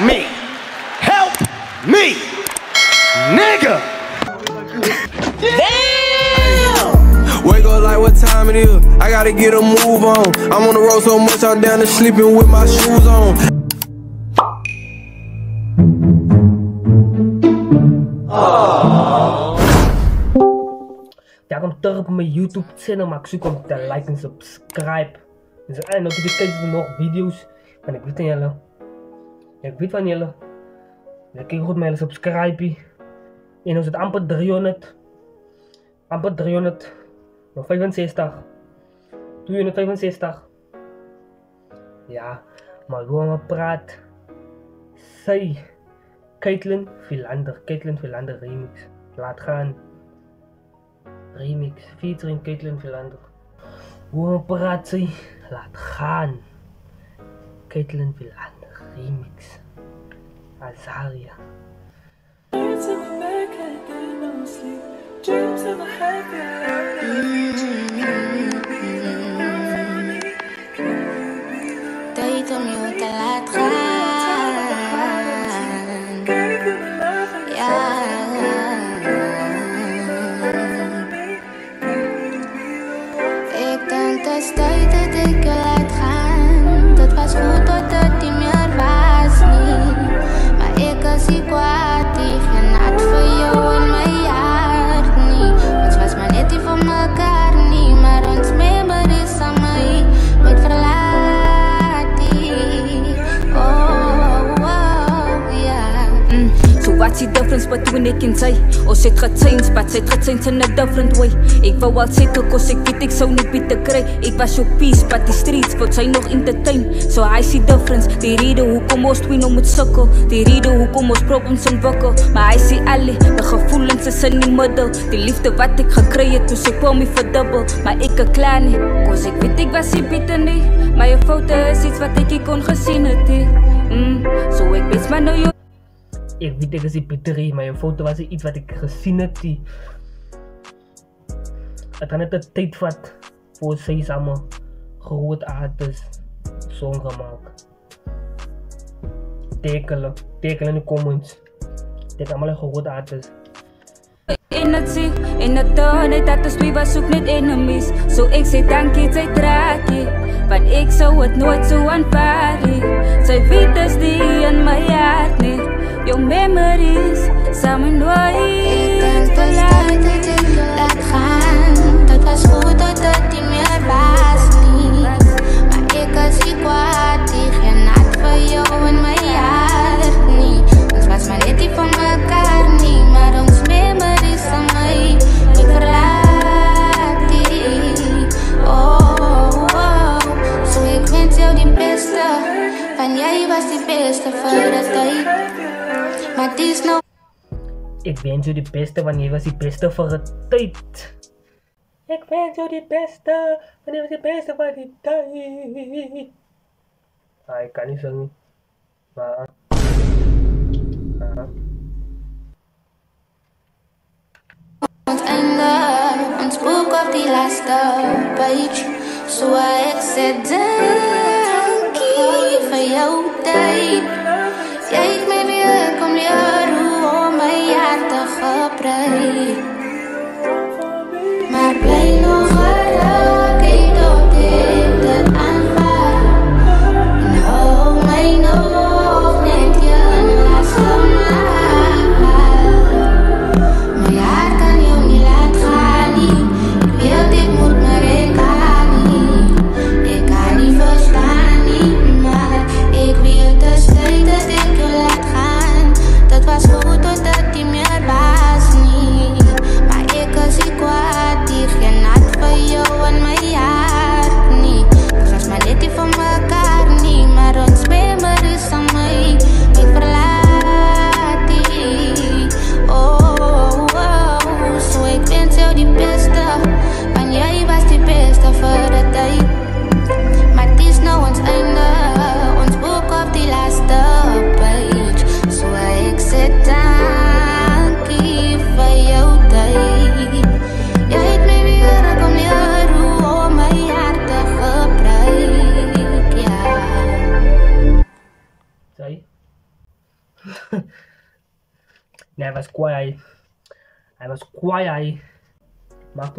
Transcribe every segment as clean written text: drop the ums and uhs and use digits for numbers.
me. Help me, nigga. Damn! Wake up like what time it is. I gotta get a move on. I'm on the road so much I'm down to sleeping with my shoes on. Welkom terug op mijn YouTube channel, maar ik zoek om te like en subscribe. En notificaties voor nog video's. En ik weet van jullie. Ik weet van jullie. Kijk goed met subscribe. En dan is het amper 300. Amper 300. Nog 65. 265. Ja, maar hoe we praat. Zij. Caitlin Philander remix. Laat gaan. Remix featuring Caitlin Philander. Hoe praat zij? Laat gaan. Caitlin Philander remix. Azaria. Tijd om je te laten gaan. Ja. Ik denk het is tijd dat ik je laat gaan. Dat was goed tot het niet meer was niet. Maar ik was hier kwaad, ik genat voor jou in mijn hart niet. Ons was maar net niet voor elkaar niet. Maar ons memories aan mij met verlating. Oh, yeah. So what's the difference between ek en sy? Ons het gechange, but sy het gechange in a different way. Ek wou al settle, cause ek weet ek sou nie beter kry. Ek was so peace, but die streets word sy nog entertain. So I see difference, die rede hoekom ons twee nou moet sukkel. Die rede hoekom ons problems ontwikkel. Maar hy sê alle, die gevoelens is in die middel. Die liefde wat ek gekry het, toe sy kwam my verdubbel. Maar ek ek klaar nie, cause ek weet ek was nie beter nie. Maar jou foute is iets wat ek nie kon gesien het nie. So ek weet maar nou jou. Ik weet dat ik Pieter, maar je foto was iets wat ik gezien heb. Het had net de tijd vat voor zij samen groot artists song gemaakt. Tekenen in de comments. Dit allemaal groot artists. En het zie, en het toon, dat is wie was ook net enemies. Zo ik zei dankie, zij draak je. Want ik zou het nooit zo aanvaarden. Zij weet dus die in mijn hart niet. Jouw memories, samen nooit. Ik denk dat tijd dat ik je laat gaan. Dat was goed dat het niet meer was niet. Maar ik was hier kwaad, ik genat voor jou in mijn hart niet. Ons was maar net niet van elkaar niet. Maar ons memories aan mij met verlating. Oh, zo ik wens jou die beste. Van jij was die beste voor de tijd. Maar die is nou. Ik wens jou die beste, want jij was die beste voor de tijd. Ik wens jou die beste, want jij was die beste voor die tijd. Ah, ik kan niet zingen. Maar. Ons einde, ons boek op die laatste page. Zo ik zeg dankie voor jouw tijd. Jij heeft mij weer kom leren om mijn hart te gebruiken. Maar blij nog geraak ik tot ik het aanvaar. En hou mij nog net je een laatste maal. Mijn hart kan jou niet laten gaan niet. Ik wil dit moet maar ik kan niet. Ik kan niet verstaan niet, maar ik wil te stay. Nee, hij was kwaai. Hij was kwaai. Maak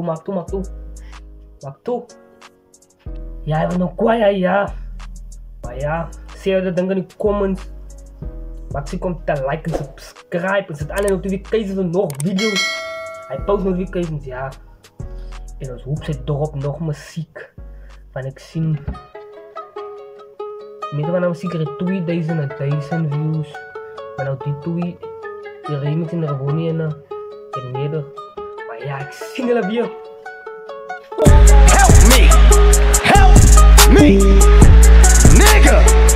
toe. Ja, hij was nog kwaai, ja. Maar ja, zie je dat in de comments. Maxi komt te liken en subscribe. Er zit alleen notifications en nog video's. Hij post notifications, ja. En ons hoep zit erop nog muziek. Van ik zien. Niet van de muziek er 2000 en 1000 views. Maar nou die remix in de gewoon niet in Neder. Maar ja, ik zie jullie weer. Help me, nigga.